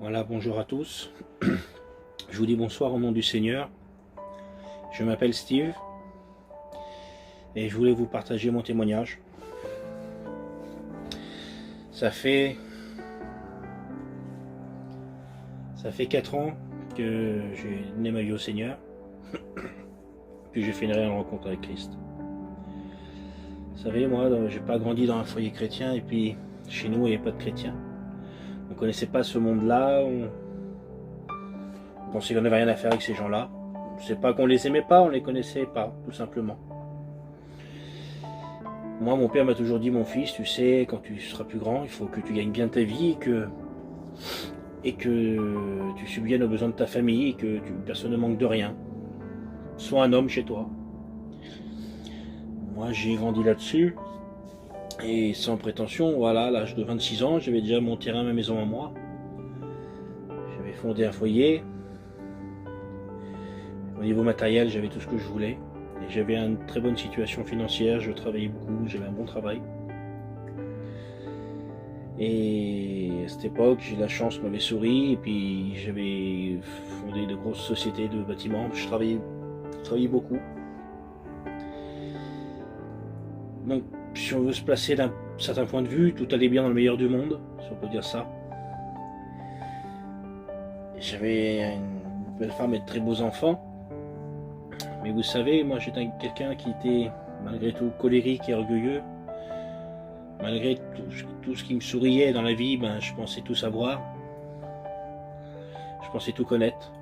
Voilà, bonjour à tous. Je vous dis bonsoir au nom du Seigneur. Je m'appelle Steve et je voulais vous partager mon témoignage. Ça fait 4 ans que j'ai donné ma vie au Seigneur, puis j'ai fait une réelle rencontre avec Christ. Vous savez, moi, j'ai pas grandi dans un foyer chrétien et puis chez nous, il n'y avait pas de chrétiens. On ne connaissait pas ce monde-là, on pensait qu'on n'avait rien à faire avec ces gens-là. C'est pas qu'on les aimait pas, on les connaissait pas, tout simplement. Moi, mon père m'a toujours dit, mon fils, tu sais, quand tu seras plus grand, il faut que tu gagnes bien ta vie et que tu subviennes aux besoins de ta famille et que personne ne manque de rien. Sois un homme chez toi. Moi, j'ai grandi là-dessus et sans prétention, voilà, à l'âge de 26 ans, j'avais déjà mon terrain, ma maison à moi. J'avais fondé un foyer. Au niveau matériel, j'avais tout ce que je voulais. Et j'avais une très bonne situation financière, je travaillais beaucoup, j'avais un bon travail. Et à cette époque, la chance m'avait souri, et puis j'avais fondé de grosses sociétés de bâtiments, je travaillais beaucoup. Donc, si on veut se placer d'un certain point de vue, tout allait bien dans le meilleur du monde, si on peut dire ça. J'avais une belle femme et de très beaux enfants. Mais vous savez, moi j'étais quelqu'un qui était malgré tout colérique et orgueilleux. Malgré tout ce qui me souriait dans la vie, je pensais tout savoir. Je pensais tout connaître.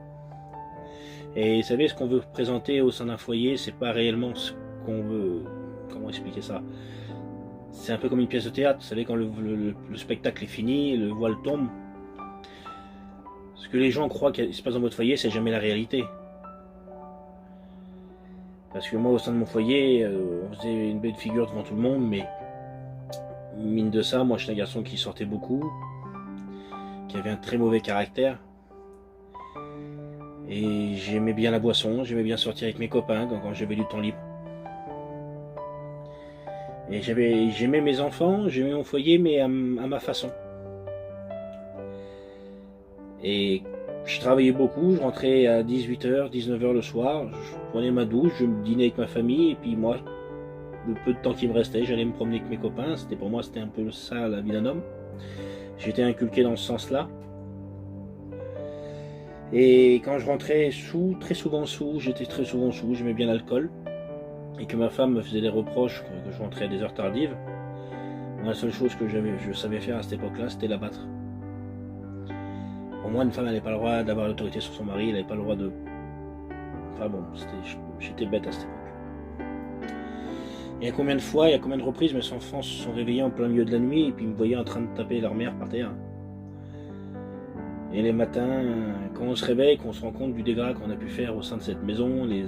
Et vous savez, ce qu'on veut présenter au sein d'un foyer, c'est pas réellement ce qu'on veut... Comment expliquer ça? C'est un peu comme une pièce de théâtre. Vous savez, quand le spectacle est fini, le voile tombe. Ce que les gens croient qu'il se passe dans votre foyer, c'est jamais la réalité. Parce que moi, au sein de mon foyer, on faisait une belle figure devant tout le monde, mais mine de ça, moi, j'étais un garçon qui sortait beaucoup, qui avait un très mauvais caractère. Et j'aimais bien la boisson, j'aimais bien sortir avec mes copains quand j'avais du temps libre. Et j'aimais mes enfants, j'aimais mon foyer, mais à ma façon. Et je travaillais beaucoup, je rentrais à 18h, 19h le soir, je prenais ma douche, je dînais avec ma famille, et puis moi, le peu de temps qui me restait, j'allais me promener avec mes copains. Pour moi, c'était un peu ça la vie d'un homme. J'étais inculqué dans ce sens-là. Et quand je rentrais j'étais très souvent sous, j'aimais bien l'alcool. Et que ma femme me faisait des reproches que je rentrais à des heures tardives. Moi, la seule chose que je savais faire à cette époque-là, c'était la battre. Pour moi, une femme n'avait pas le droit d'avoir l'autorité sur son mari, elle n'avait pas le droit de... Enfin bon, j'étais bête à cette époque. Il y a combien de fois, il y a combien de reprises mes enfants se sont réveillés en plein milieu de la nuit et puis me voyaient en train de taper leur mère par terre. Et les matins, quand on se réveille, qu'on se rend compte du dégât qu'on a pu faire au sein de cette maison, les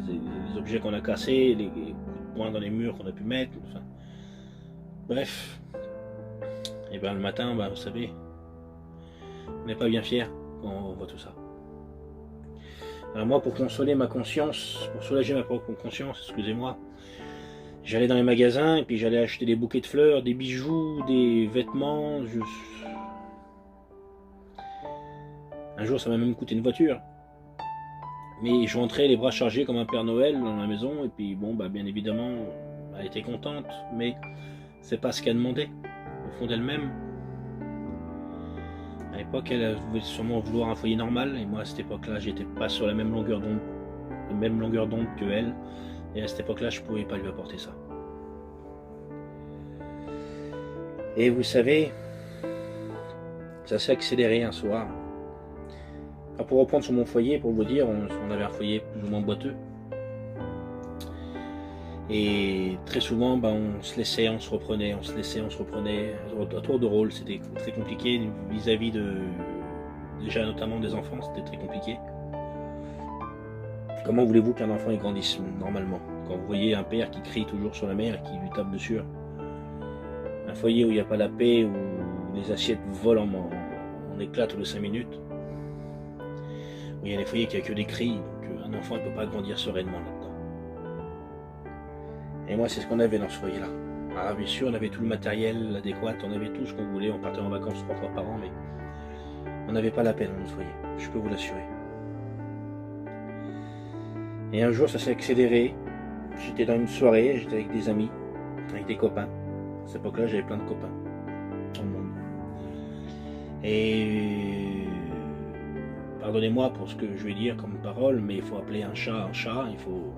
objets qu'on a cassés, les coups de poing dans les murs qu'on a pu mettre, enfin... Bref. Et le matin, vous savez, on n'est pas bien fier quand on voit tout ça. Alors moi, pour consoler ma conscience, pour soulager ma propre conscience, excusez-moi, j'allais dans les magasins et puis j'allais acheter des bouquets de fleurs, des bijoux, des vêtements. Un jour, ça m'a même coûté une voiture. Mais je rentrais les bras chargés comme un Père Noël dans la maison et puis bon, bien évidemment, elle était contente, mais c'est pas ce qu'elle demandait au fond d'elle-même. À l'époque, elle voulait sûrement vouloir un foyer normal, et moi à cette époque-là, j'étais pas sur la même longueur d'onde que elle, et à cette époque-là, je pouvais pas lui apporter ça. Et vous savez, ça s'est accéléré un soir. Alors pour reprendre sur mon foyer, pour vous dire, on avait un foyer plus ou moins boiteux. Et très souvent, on se laissait, on se reprenait, à tour de rôle. C'était très compliqué vis-à-vis déjà notamment des enfants, c'était très compliqué. Comment voulez-vous qu'un enfant grandisse normalement? Quand vous voyez un père qui crie toujours sur la mère et qui lui tape dessus, un foyer où il n'y a pas la paix, où les assiettes volent en éclats tous les 5 minutes, où il y a des foyers qui n'ont que des cris, donc un enfant ne peut pas grandir sereinement là-dedans. Et moi, c'est ce qu'on avait dans ce foyer-là. Alors bien sûr, on avait tout le matériel adéquat, on avait tout ce qu'on voulait, on partait en vacances 3 fois par an, mais On n'avait pas la peine dans notre foyer, je peux vous l'assurer. Et un jour, ça s'est accéléré. J'étais dans une soirée, j'étais avec des amis, avec des copains. À cette époque-là, j'avais plein de copains dans le monde. Et pardonnez-moi pour ce que je vais dire comme parole, mais il faut appeler un chat, il faut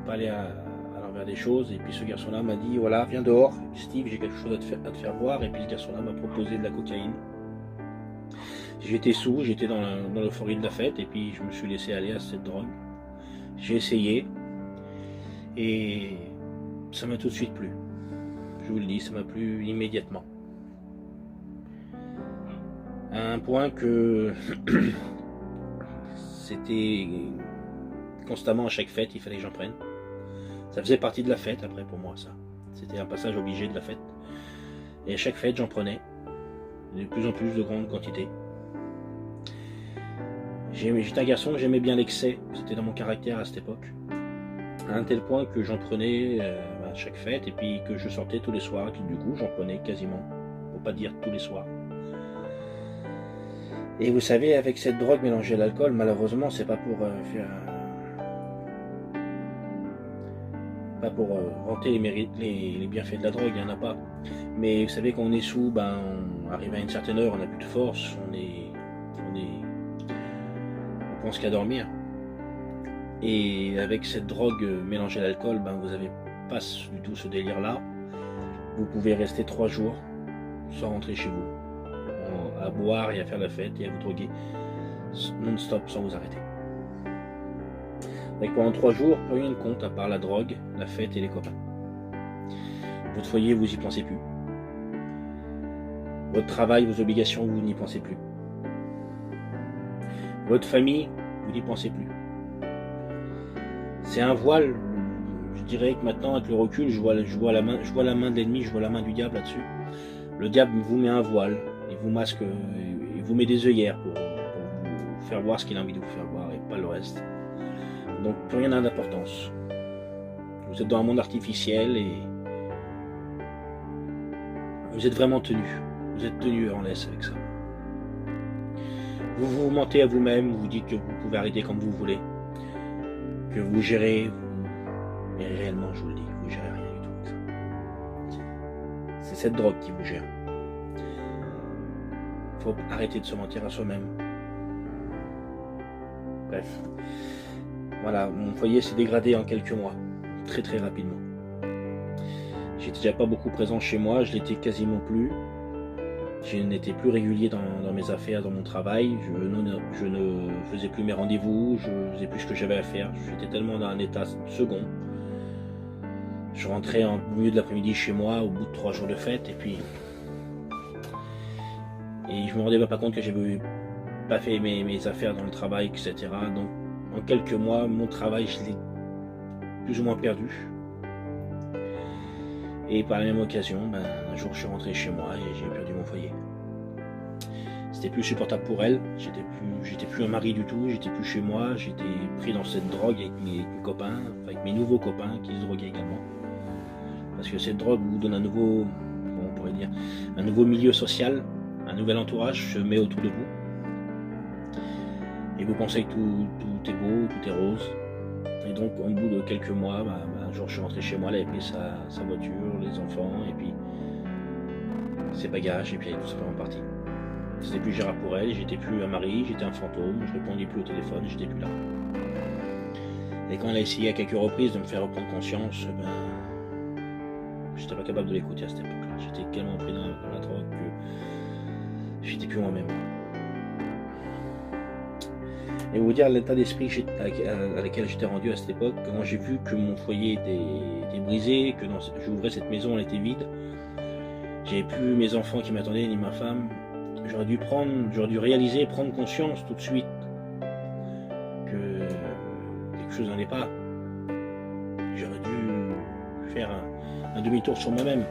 pas aller à l'envers des choses. Et puis ce garçon-là m'a dit, voilà, viens dehors, Steve, j'ai quelque chose à te faire voir. Et puis le garçon-là m'a proposé de la cocaïne. J'étais sous, j'étais dans l'euphorie de la fête, et puis je me suis laissé aller à cette drogue. J'ai essayé, et ça m'a tout de suite plu. Je vous le dis, ça m'a plu immédiatement. À un point que c'était constamment à chaque fête, il fallait que j'en prenne. Ça faisait partie de la fête après pour moi, ça. C'était un passage obligé de la fête. Et à chaque fête, j'en prenais de plus en plus de grandes quantités. J'étais un garçon, j'aimais bien l'excès, c'était dans mon caractère à cette époque. À un tel point que j'en prenais à chaque fête, et puis que je sortais tous les soirs, et que du coup j'en prenais quasiment, pour pas dire tous les soirs. Et vous savez, avec cette drogue mélangée à l'alcool, malheureusement, c'est pas pour vanter les bienfaits de la drogue, il n'y en a pas. Mais vous savez, quand on est sous, on arrive à une certaine heure, on n'a plus de force, on pense qu'à dormir. Et avec cette drogue mélangée à l'alcool, vous n'avez pas du tout ce délire-là. Vous pouvez rester 3 jours sans rentrer chez vous, à boire et à faire la fête et à vous droguer non-stop sans vous arrêter. Donc pendant 3 jours, plus rien ne compte à part la drogue, la fête et les copains. Votre foyer, vous y pensez plus. Votre travail, vos obligations, vous n'y pensez plus. Votre famille, vous n'y pensez plus. C'est un voile. Je dirais que maintenant, avec le recul, je vois la main de l'ennemi, je vois la main du diable là-dessus. Le diable vous met un voile, il vous masque, il vous met des œillères pour vous faire voir ce qu'il a envie de vous faire voir et pas le reste. Donc plus rien n'a d'importance. Vous êtes dans un monde artificiel et vous êtes vraiment tenu. Vous êtes tenu en laisse avec ça. Vous vous mentez à vous-même, vous dites que vous pouvez arrêter comme vous voulez, que vous gérez, mais réellement, je vous le dis, vous gérez rien du tout avec ça. C'est cette drogue qui vous gère. Il faut arrêter de se mentir à soi-même. Bref, voilà, mon foyer s'est dégradé en quelques mois, très très rapidement. J'étais déjà pas beaucoup présent chez moi, je l'étais quasiment plus. Je n'étais plus régulier dans mes affaires, dans mon travail, je ne faisais plus mes rendez-vous, je ne faisais plus ce que j'avais à faire, j'étais tellement dans un état second. Je rentrais en milieu de l'après-midi chez moi au bout de 3 jours de fête et je me rendais pas compte que j'avais pas fait mes affaires dans le travail, etc. Donc en quelques mois, mon travail, je l'ai plus ou moins perdu. Et par la même occasion, un jour je suis rentré chez moi et j'ai perdu mon foyer. C'était plus supportable pour elle, j'étais plus un mari du tout, j'étais plus chez moi, j'étais pris dans cette drogue avec mes copains, avec mes nouveaux copains qui se droguaient également. Parce que cette drogue vous donne un nouveau milieu social, un nouvel entourage se met autour de vous. Et vous pensez que tout est beau, tout est rose. Et donc au bout de quelques mois, un jour je suis rentré chez moi, elle avait pris sa voiture, les enfants, et puis ses bagages, et puis elle est tout simplement partie. C'était plus gérable pour elle, j'étais plus un mari, j'étais un fantôme, je répondais plus au téléphone, j'étais plus là. Et quand elle a essayé à quelques reprises de me faire reprendre conscience, j'étais pas capable de l'écouter à cette époque-là. J'étais tellement pris dans la drogue que j'étais plus moi-même. Et vous dire l'état d'esprit à laquelle j'étais rendu à cette époque, quand j'ai vu que mon foyer était brisé, que j'ouvrais cette maison, elle était vide, j'avais plus mes enfants qui m'attendaient, ni ma femme. J'aurais dû réaliser, prendre conscience tout de suite que quelque chose n'en est pas. J'aurais dû faire un demi-tour sur moi-même.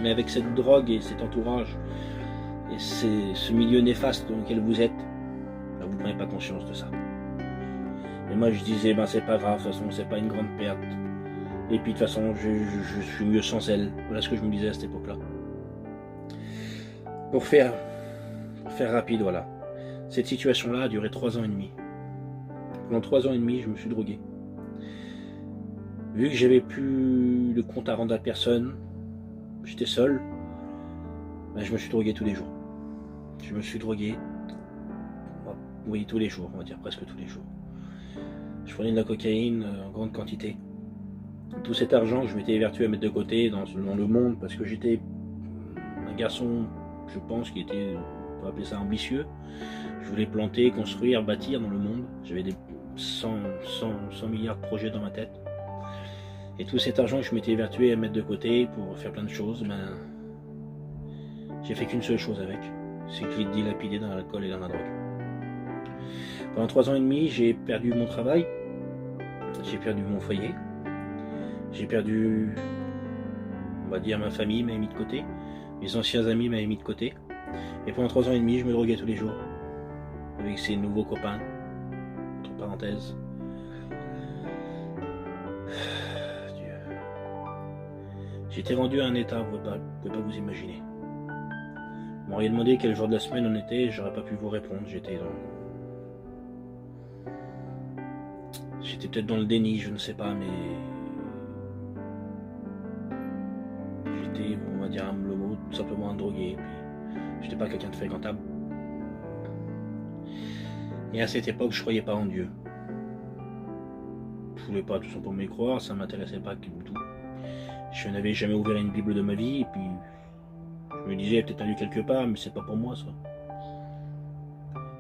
Mais avec cette drogue et cet entourage et ce milieu néfaste dans lequel vous êtes, vous ne prenez pas conscience de ça. Et moi je disais, c'est pas grave, de toute façon c'est pas une grande perte. Et puis de toute façon je suis mieux sans elle. Voilà ce que je me disais à cette époque-là. Pour faire rapide, voilà. Cette situation-là a duré 3 ans et demi. Pendant 3 ans et demi, je me suis drogué. Vu que j'avais plus de compte à rendre à personne, j'étais seul, ben je me suis drogué tous les jours. Je me suis drogué, oui, tous les jours, on va dire presque tous les jours. Je prenais de la cocaïne en grande quantité. Tout cet argent que je m'étais évertué à mettre de côté dans le monde, parce que j'étais un garçon, je pense, qui était, on peut appeler ça ambitieux. Je voulais planter, construire, bâtir dans le monde. J'avais des 100 milliards de projets dans ma tête. Et tout cet argent que je m'étais évertué à mettre de côté pour faire plein de choses, ben, j'ai fait qu'une seule chose avec, c'est que je l'ai dilapidé dans l'alcool et dans la drogue. Pendant 3 ans et demi, j'ai perdu mon travail, j'ai perdu mon foyer, j'ai perdu, on va dire, ma famille m'avait mis de côté, mes anciens amis m'avaient mis de côté, et pendant 3 ans et demi, je me droguais tous les jours, avec ces nouveaux copains, entre parenthèses. J'étais rendu à un état, vous ne pouvez pas vous imaginer. Vous m'auriez demandé quel jour de la semaine on était, j'aurais pas pu vous répondre. J'étais peut-être dans le déni, je ne sais pas, mais j'étais, on va dire le mot, tout simplement un drogué. Puis j'étais pas quelqu'un de fréquentable. Et à cette époque, je croyais pas en Dieu. Je voulais pas tout simplement y croire, ça m'intéressait pas du tout. Je n'avais jamais ouvert une Bible de ma vie, et puis je me disais peut-être lu quelque part, mais c'est pas pour moi ça.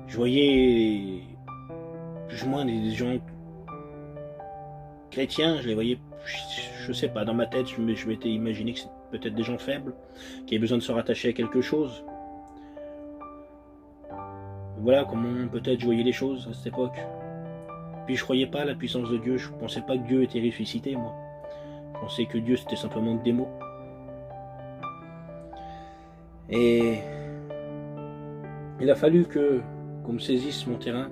Je voyais plus ou moins des gens chrétiens, je les voyais, je sais pas, dans ma tête, je m'étais imaginé que c'était peut-être des gens faibles, qui avaient besoin de se rattacher à quelque chose. Voilà comment peut-être je voyais les choses à cette époque. Puis je croyais pas à la puissance de Dieu, je pensais pas que Dieu était ressuscité, moi. Je pensais que Dieu c'était simplement que des mots. Et il a fallu qu'on me saisisse mon terrain.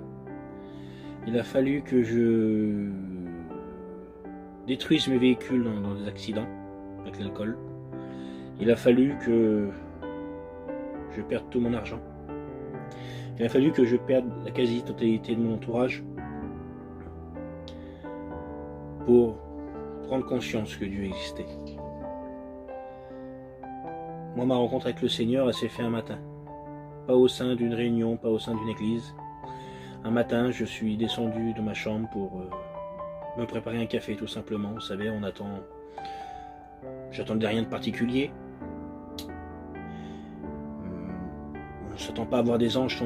Il a fallu que je détruise mes véhicules dans des accidents avec l'alcool. Il a fallu que je perde tout mon argent. Il a fallu que je perde la quasi-totalité de mon entourage pour prendre conscience que Dieu existait. Moi, ma rencontre avec le Seigneur, elle s'est faite un matin. Pas au sein d'une réunion, pas au sein d'une église. Un matin, je suis descendu de ma chambre pour me préparer un café, tout simplement. Vous savez, j'attendais rien de particulier. On ne s'attend pas à voir des anges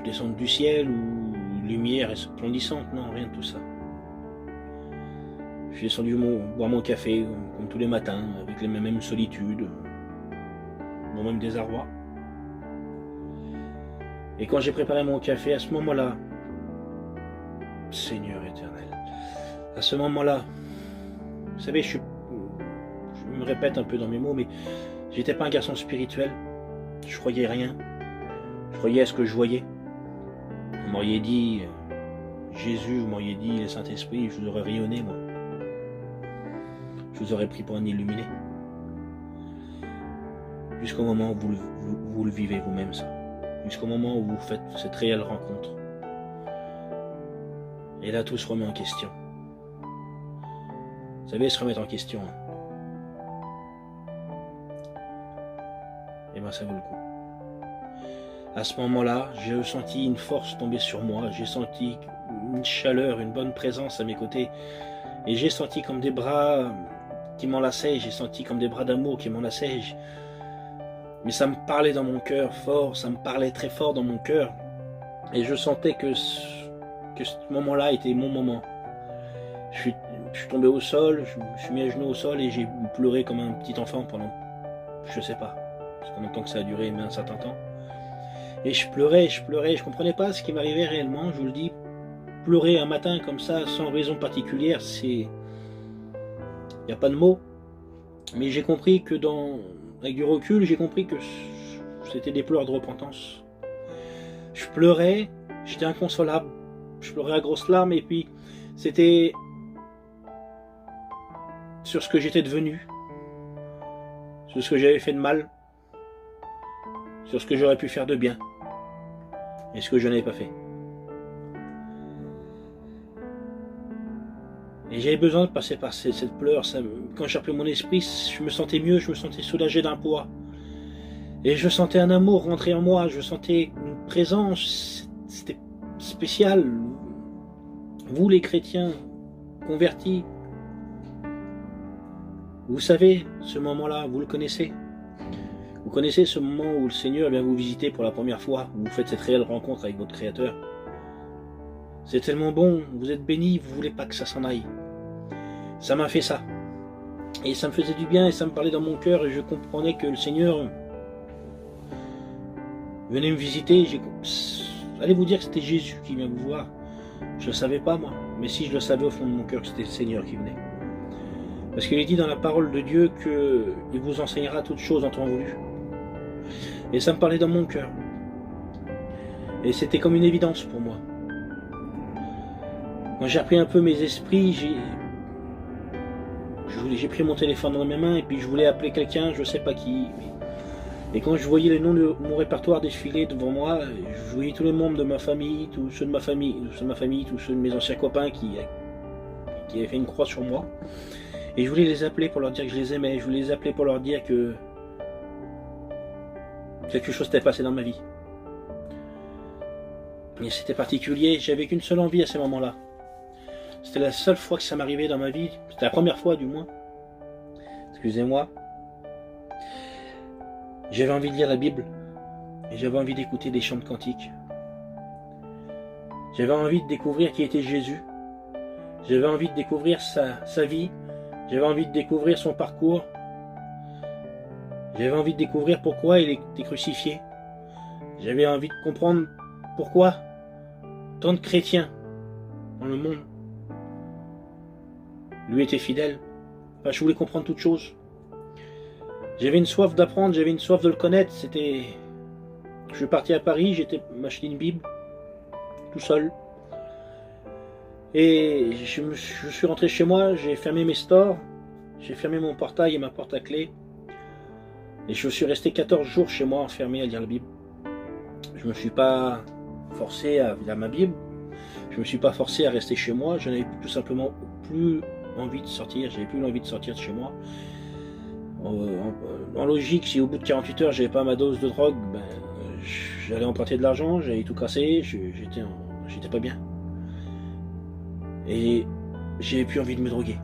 descendre du ciel ou lumière resplendissante, non, rien de tout ça. Je suis descendu boire mon café, comme tous les matins, avec les mêmes solitudes, mon même désarroi. Et quand j'ai préparé mon café, à ce moment-là, Seigneur éternel, à ce moment-là, vous savez, je me répète un peu dans mes mots, mais j'étais pas un garçon spirituel, je croyais rien, je croyais à ce que je voyais. Vous m'auriez dit Jésus, vous m'auriez dit le Saint-Esprit, je vous aurais rayonné, moi. Je vous aurais pris pour un illuminé. Jusqu'au moment où vous le vivez vous-même, ça. Jusqu'au moment où vous faites cette réelle rencontre. Et là, tout se remet en question. Vous savez, se remettre en question. Et ben, ça vaut le coup. À ce moment-là, j'ai senti une force tomber sur moi. J'ai senti une chaleur, une bonne présence à mes côtés. Et j'ai senti comme des bras qui m'enlaçaient. J'ai senti comme des bras d'amour qui m'enlaçaient. Mais ça me parlait dans mon cœur fort, ça me parlait très fort dans mon cœur. Et je sentais que ce moment-là était mon moment. Je suis tombé au sol, je me suis mis à genoux au sol et j'ai pleuré comme un petit enfant pendant, je sais pas, parce qu'en même temps que ça a duré un certain temps. Et je pleurais, je comprenais pas ce qui m'arrivait réellement, je vous le dis. Pleurer un matin comme ça, sans raison particulière, il n'y a pas de mots. Mais j'ai compris que avec du recul, j'ai compris que c'était des pleurs de repentance. Je pleurais, j'étais inconsolable, je pleurais à grosses larmes et puis c'était sur ce que j'étais devenu, sur ce que j'avais fait de mal. sur ce que j'aurais pu faire de bien et ce que je n'avais pas fait. Et j'avais besoin de passer par cette pleure. Quand j'ai appelé mon esprit, je me sentais mieux, je me sentais soulagé d'un poids. Et je sentais un amour rentrer en moi, je sentais une présence, c'était spécial. Vous les chrétiens convertis, vous savez ce moment-là, vous le connaissez. Vous connaissez ce moment où le Seigneur vient vous visiter pour la première fois, où vous faites cette réelle rencontre avec votre Créateur. C'est tellement bon, vous êtes bénis, vous ne voulez pas que ça s'en aille. Ça m'a fait ça. Et ça me faisait du bien et ça me parlait dans mon cœur et je comprenais que le Seigneur venait me visiter. Allez vous dire que c'était Jésus qui vient vous voir. Je ne le savais pas moi, mais si je le savais au fond de mon cœur que c'était le Seigneur qui venait. Parce qu'il est dit dans la parole de Dieu qu'il vous enseignera toutes choses en temps voulu. Et ça me parlait dans mon cœur. Et c'était comme une évidence pour moi. Quand j'ai repris un peu mes esprits, j'ai pris mon téléphone dans mes mains et puis je voulais appeler quelqu'un, je ne sais pas qui. Et quand je voyais les noms de mon répertoire défiler devant moi, je voyais tous les membres de ma famille, tous ceux de ma famille, tous ceux de mes anciens copains qui avaient fait une croix sur moi. Et je voulais les appeler pour leur dire que je les aimais, je voulais les appeler pour leur dire que quelque chose s'était passé dans ma vie. Et c'était particulier, j'avais qu'une seule envie à ces moments-là. C'était la seule fois que ça m'arrivait dans ma vie, c'était la première fois du moins. Excusez-moi. J'avais envie de lire la Bible, et j'avais envie d'écouter des chants de cantiques. J'avais envie de découvrir qui était Jésus. J'avais envie de découvrir sa vie. J'avais envie de découvrir son parcours. J'avais envie de découvrir pourquoi il était crucifié. J'avais envie de comprendre pourquoi tant de chrétiens dans le monde lui étaient fidèles. Enfin, je voulais comprendre toutes choses. J'avais une soif d'apprendre, j'avais une soif de le connaître. Je suis parti à Paris, j'étais m'acheter une Bible, tout seul. Et je suis rentré chez moi, j'ai fermé mes stores, j'ai fermé mon portail et ma porte à clé. Et je suis resté 14 jours chez moi enfermé à lire la Bible. Je ne me suis pas forcé à lire ma Bible, je ne me suis pas forcé à rester chez moi, je n'avais tout simplement plus envie de sortir, j'avais plus l'envie de sortir de chez moi. En logique, si au bout de 48 heures j'avais pas ma dose de drogue, ben, j'allais emprunter de l'argent, j'allais tout casser, j'étais pas bien. Et j'avais plus envie de me droguer.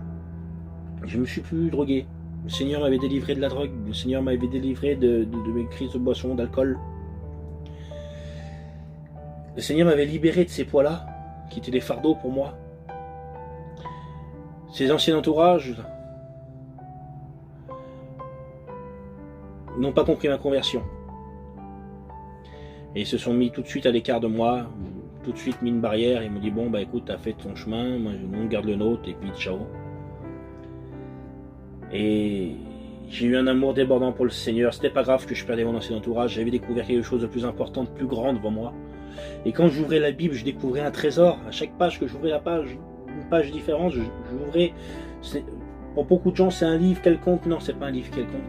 Je me suis plus drogué. Le Seigneur m'avait délivré de la drogue, le Seigneur m'avait délivré de mes crises de boisson, d'alcool. Le Seigneur m'avait libéré de ces poids-là, qui étaient des fardeaux pour moi. Ces anciens entourages n'ont pas compris ma conversion. Et ils se sont mis tout de suite à l'écart de moi, tout de suite mis une barrière, et m'ont dit bon bah écoute, t'as fait ton chemin, moi on garde le nôtre, et puis ciao. Et j'ai eu un amour débordant pour le Seigneur, c'était pas grave que je perdais mon ancien entourage, j'avais découvert quelque chose de plus important, de plus grand devant moi. Et quand j'ouvrais la Bible, je découvrais un trésor. À chaque page que j'ouvrais une page différente, j'ouvrais. Pour beaucoup de gens, c'est un livre quelconque. Non, c'est pas un livre quelconque.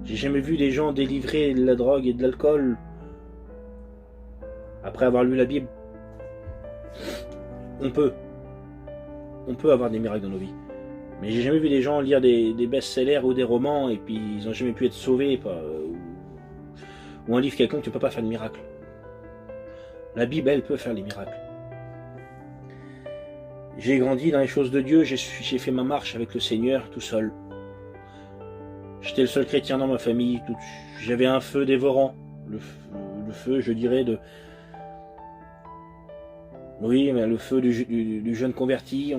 J'ai jamais vu des gens délivrer de la drogue et de l'alcool après avoir lu la Bible. On peut avoir des miracles dans nos vies. Mais j'ai jamais vu des gens lire des best-sellers ou des romans et puis ils n'ont jamais pu être sauvés ou un livre quelconque, tu ne peux pas faire de miracle. La Bible, elle, peut faire les miracles. J'ai grandi dans les choses de Dieu, j'ai fait ma marche avec le Seigneur tout seul. J'étais le seul chrétien dans ma famille, j'avais un feu dévorant. Le feu, je dirais, oui, mais le feu du jeune converti,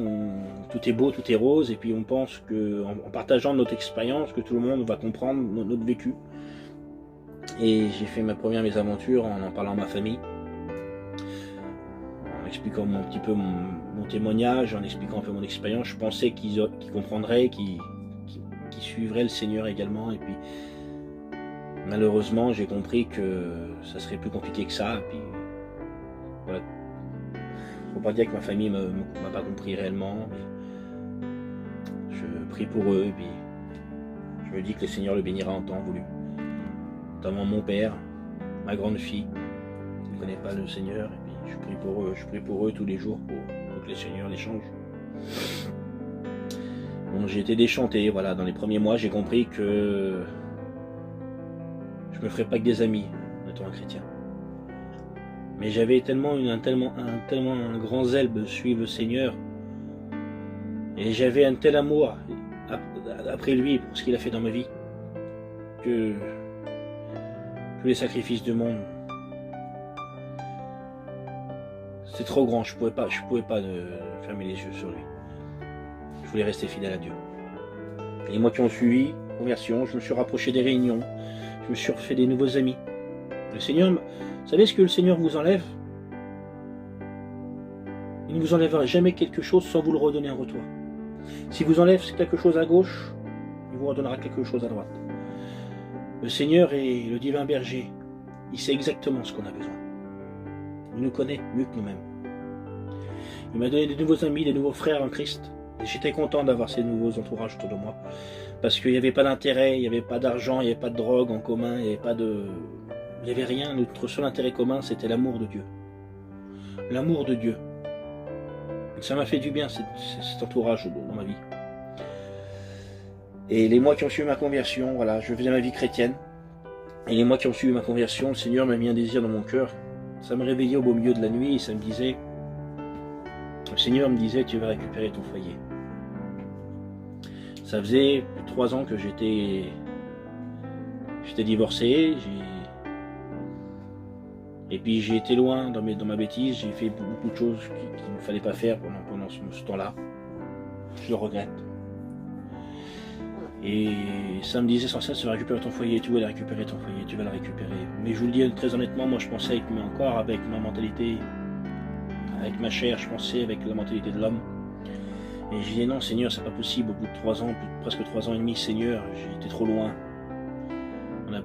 tout est beau, tout est rose, et puis on pense qu'en partageant notre expérience, que tout le monde va comprendre notre vécu. Et j'ai fait ma première mésaventure en parlant à ma famille, en expliquant un petit peu mon témoignage, en expliquant un peu mon expérience. Je pensais qu'ils comprendraient, qu'ils suivraient le Seigneur également. Et puis malheureusement, j'ai compris que ça serait plus compliqué que ça. Et puis voilà. Faut pas dire que ma famille m'a pas compris réellement. Mais je prie pour eux, et puis je Je me dis que le Seigneur le bénira en temps voulu. Notamment mon père, ma grande fille, qui ne connaît pas le Seigneur, et puis je prie pour eux tous les jours pour que le Seigneur les change. Bon, j'ai été déchanté, voilà, dans les premiers mois, j'ai compris que je me ferais pas que des amis en étant un chrétien. Mais j'avais tellement un grand zèle de suivre le Seigneur, et j'avais un tel amour après lui pour ce qu'il a fait dans ma vie, que tous les sacrifices du monde, c'est trop grand, je pouvais pas fermer les yeux sur lui. Je voulais rester fidèle à Dieu. Les mois qui ont suivi, conversion, je me suis rapproché des réunions, je me suis refait des nouveaux amis. Le Seigneur, vous savez ce que le Seigneur vous enlève? Il ne vous enlèvera jamais quelque chose sans vous le redonner en retour. Si vous enlève quelque chose à gauche, il vous redonnera quelque chose à droite. Le Seigneur est le divin berger. Il sait exactement ce qu'on a besoin. Il nous connaît mieux que nous-mêmes. Il m'a donné des nouveaux amis, des nouveaux frères en Christ. Et j'étais content d'avoir ces nouveaux entourages autour de moi. Parce qu'il n'y avait pas d'intérêt, il n'y avait pas d'argent, il n'y avait pas de drogue en commun, il n'y avait rien. Notre seul intérêt commun, c'était l'amour de Dieu. L'amour de Dieu. Et ça m'a fait du bien, cet entourage dans ma vie. Et les mois qui ont suivi ma conversion, voilà, je faisais ma vie chrétienne. Et les mois qui ont suivi ma conversion, le Seigneur m'a mis un désir dans mon cœur. Ça me réveillait au beau milieu de la nuit et ça me disait, le Seigneur me disait, tu vas récupérer ton foyer. Ça faisait plus de 3 ans que j'étais divorcé, et puis j'ai été loin dans ma bêtise, j'ai fait beaucoup de choses qu'il ne fallait pas faire pendant ce temps-là. Je le regrette. Et ça me disait sans cesse, tu vas récupérer ton foyer, tu vas le récupérer ton foyer, tu vas le récupérer. Mais je vous le dis très honnêtement, moi je pensais avec ma mentalité, avec ma chair, je pensais avec la mentalité de l'homme. Et je disais non Seigneur, c'est pas possible, au bout de 3 ans, presque 3 ans et demi, Seigneur, j'ai été trop loin.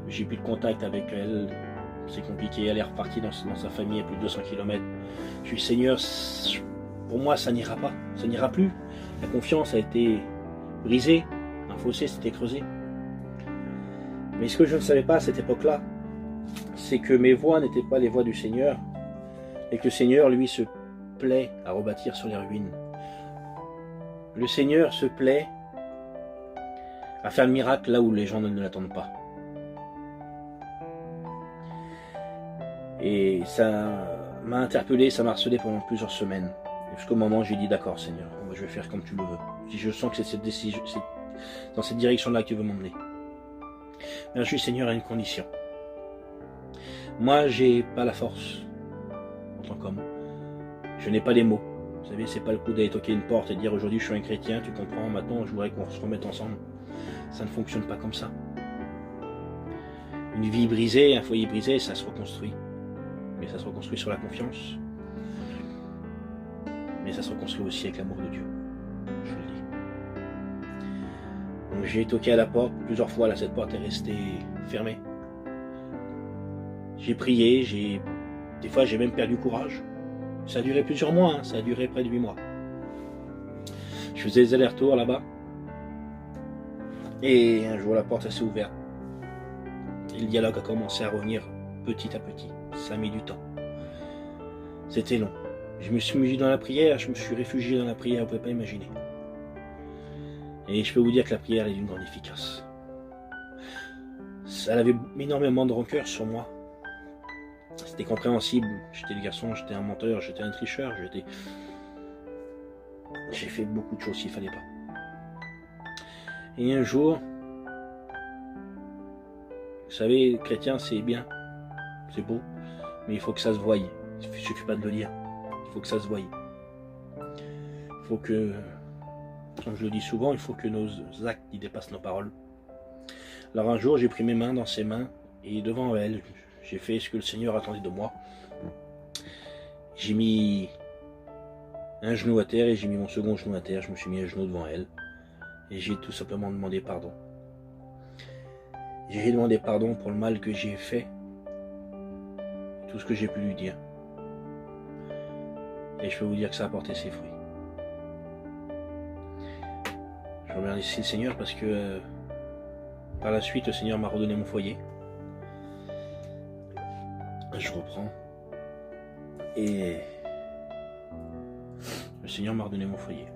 J'ai plus de contact avec elle, c'est compliqué, elle est repartie dans sa famille à plus de 200 km. Je dis Seigneur, pour moi ça n'ira pas, ça n'ira plus. La confiance a été brisée, un fossé s'était creusé. Mais ce que je ne savais pas à cette époque-là, c'est que mes voies n'étaient pas les voies du Seigneur, et que le Seigneur, lui, se plaît à rebâtir sur les ruines. Le Seigneur se plaît à faire le miracle là où les gens ne l'attendent pas. Et ça m'a interpellé, ça m'a harcelé pendant plusieurs semaines. Jusqu'au moment où j'ai dit d'accord Seigneur, je vais faire comme tu le veux. Si je sens que c'est dans cette direction-là que tu veux m'emmener. Mais je dis Seigneur à une condition. Moi j'ai pas la force en tant qu'homme. Je n'ai pas les mots. Vous savez, c'est pas le coup d'aller toquer une porte et dire aujourd'hui je suis un chrétien, tu comprends, maintenant je voudrais qu'on se remette ensemble. Ça ne fonctionne pas comme ça. Une vie brisée, un foyer brisé, ça se reconstruit. Mais ça se reconstruit sur la confiance. Mais ça se reconstruit aussi avec l'amour de Dieu. Je le dis. Donc j'ai toqué à la porte plusieurs fois, là cette porte est restée fermée. J'ai prié, des fois j'ai même perdu courage. Ça a duré plusieurs mois, hein, ça a duré près de 8 mois. Je faisais des allers-retours là-bas. Et un jour la porte s'est ouverte. Et le dialogue a commencé à revenir petit à petit. Ça a mis du temps. C'était long. Je me suis mis dans la prière, je me suis réfugié dans la prière, vous ne pouvez pas imaginer. Et je peux vous dire que la prière est d'une grande efficace. Elle avait énormément de rancœur sur moi. C'était compréhensible. J'étais le garçon, j'étais un menteur, j'étais un tricheur, j'ai fait beaucoup de choses s'il ne fallait pas. Et un jour, vous savez, chrétien c'est bien, c'est beau, mais il faut que ça se voie. Il ne suffit pas de le dire, il faut que ça se voie. Il faut que, comme je le dis souvent, il faut que nos actes y dépassent nos paroles. Alors un jour, j'ai pris mes mains dans ses mains, et devant elle, j'ai fait ce que le Seigneur attendait de moi. J'ai mis un genou à terre et j'ai mis mon second genou à terre. Je me suis mis à genoux devant elle. Et j'ai tout simplement demandé pardon. J'ai demandé pardon pour le mal que j'ai fait. Tout ce que j'ai pu lui dire. Et je peux vous dire que ça a porté ses fruits. Je remercie le Seigneur parce que Par la suite, le Seigneur m'a redonné mon foyer. Je reprends. Et le Seigneur m'a redonné mon foyer.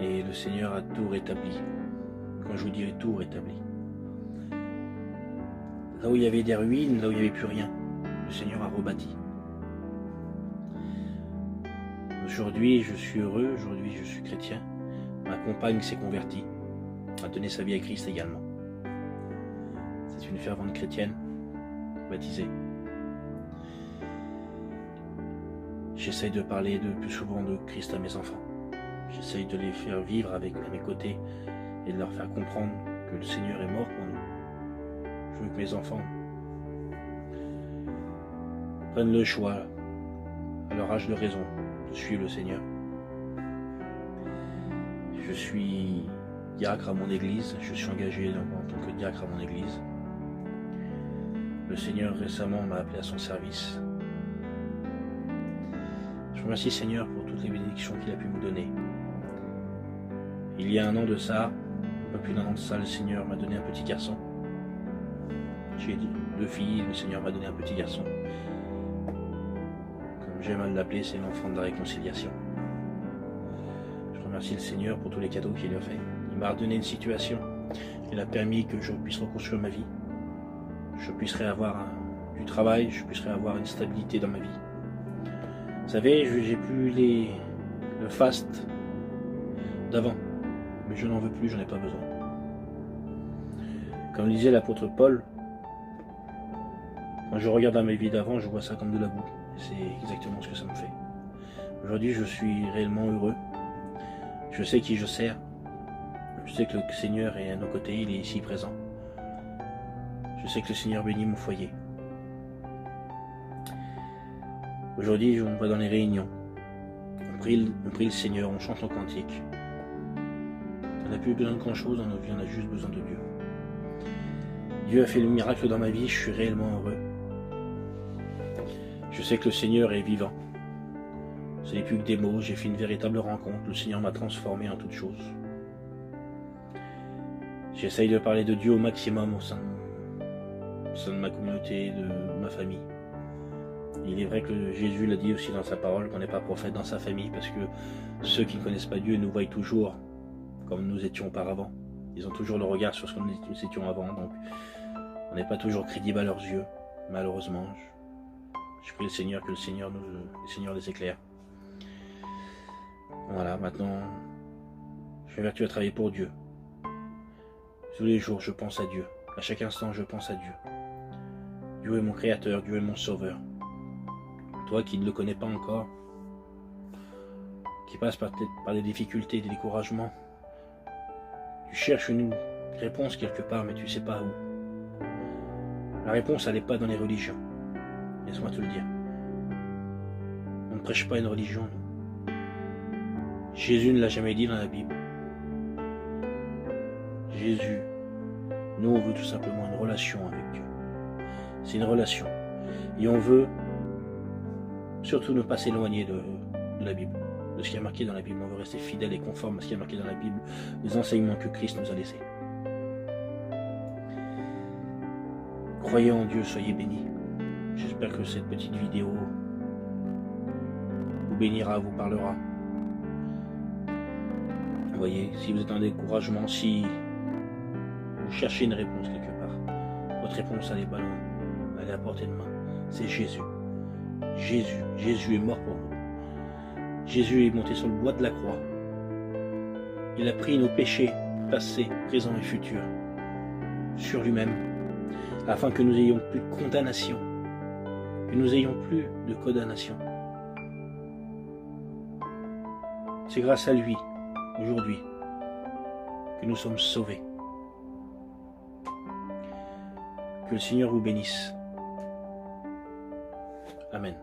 Et le Seigneur a tout rétabli. Quand je vous dirai tout rétabli. Là où il y avait des ruines, là où il n'y avait plus rien, le Seigneur a rebâti. Aujourd'hui, je suis heureux, aujourd'hui, je suis chrétien. Ma compagne s'est convertie, a donné sa vie à Christ également. C'est une fervente chrétienne, baptisée. J'essaye de parler plus souvent de Christ à mes enfants. J'essaye de les faire vivre à mes côtés et de leur faire comprendre que le Seigneur est mort pour nous. Je veux que mes enfants prennent le choix, à leur âge de raison, de suivre le Seigneur. Je suis diacre à mon église, je suis engagé en tant que diacre à mon église. Le Seigneur récemment m'a appelé à son service. Je remercie le Seigneur pour toutes les bénédictions qu'il a pu me donner. Il y a un an de ça, un peu plus d'un an de ça, le Seigneur m'a donné un petit garçon. J'ai 2 filles, le Seigneur m'a donné un petit garçon. Comme j'aime à l'appeler, c'est l'enfant de la réconciliation. Je remercie le Seigneur pour tous les cadeaux qu'il a fait. Il m'a redonné une situation. Il a permis que je puisse reconstruire ma vie. Je puisse avoir du travail, je puisse avoir une stabilité dans ma vie. Vous savez, j'ai plus le faste d'avant. Mais je n'en veux plus, j'en ai pas besoin. Comme disait l'apôtre Paul, quand je regarde dans mes vies d'avant, je vois ça comme de la boue. Et c'est exactement ce que ça me fait. Aujourd'hui, je suis réellement heureux. Je sais qui je sers. Je sais que le Seigneur est à nos côtés, il est ici présent. Je sais que le Seigneur bénit mon foyer. Aujourd'hui, on va dans les réunions. On prie le Seigneur, on chante en cantique. On n'a plus besoin de grand chose dans nos vies, on a juste besoin de Dieu. Dieu a fait le miracle dans ma vie, je suis réellement heureux. Je sais que le Seigneur est vivant. Ce n'est plus que des mots, j'ai fait une véritable rencontre. Le Seigneur m'a transformé en toutes choses. J'essaye de parler de Dieu au maximum au sein de ma communauté, de ma famille. Il est vrai que Jésus l'a dit aussi dans sa parole, qu'on n'est pas prophète dans sa famille, parce que ceux qui ne connaissent pas Dieu nous voient toujours comme nous étions auparavant. Ils ont toujours le regard sur ce que nous étions avant, donc on n'est pas toujours crédible à leurs yeux, malheureusement. Je prie le Seigneur que le Seigneur les éclaire. Voilà, maintenant, je m'évertue à travailler pour Dieu. Tous les jours, je pense à Dieu. À chaque instant, je pense à Dieu. Dieu est mon Créateur, Dieu est mon Sauveur. Toi qui ne le connais pas encore, qui passe par des difficultés, des découragements, tu cherches une réponse quelque part, mais tu ne sais pas où. La réponse, elle n'est pas dans les religions. Laisse-moi te le dire. On ne prêche pas une religion, nous. Jésus ne l'a jamais dit dans la Bible. Jésus, nous on veut tout simplement une relation avec Dieu. C'est une relation. Et on veut surtout ne pas s'éloigner de la Bible, de ce qui est marqué dans la Bible. On veut rester fidèle et conforme à ce qui est marqué dans la Bible, les enseignements que Christ nous a laissés. Croyez en Dieu, soyez bénis. J'espère que cette petite vidéo vous bénira, vous parlera. Vous voyez, si vous êtes en découragement, si vous cherchez une réponse quelque part, votre réponse elle n'est pas loin, elle est à portée de main. C'est Jésus. Jésus est mort pour nous. Jésus est monté sur le bois de la croix. Il a pris nos péchés, passés, présents et futurs, sur lui-même, afin que nous n'ayons plus de condamnation, que nous n'ayons plus de condamnation. C'est grâce à lui, aujourd'hui, que nous sommes sauvés. Que le Seigneur vous bénisse. Amen.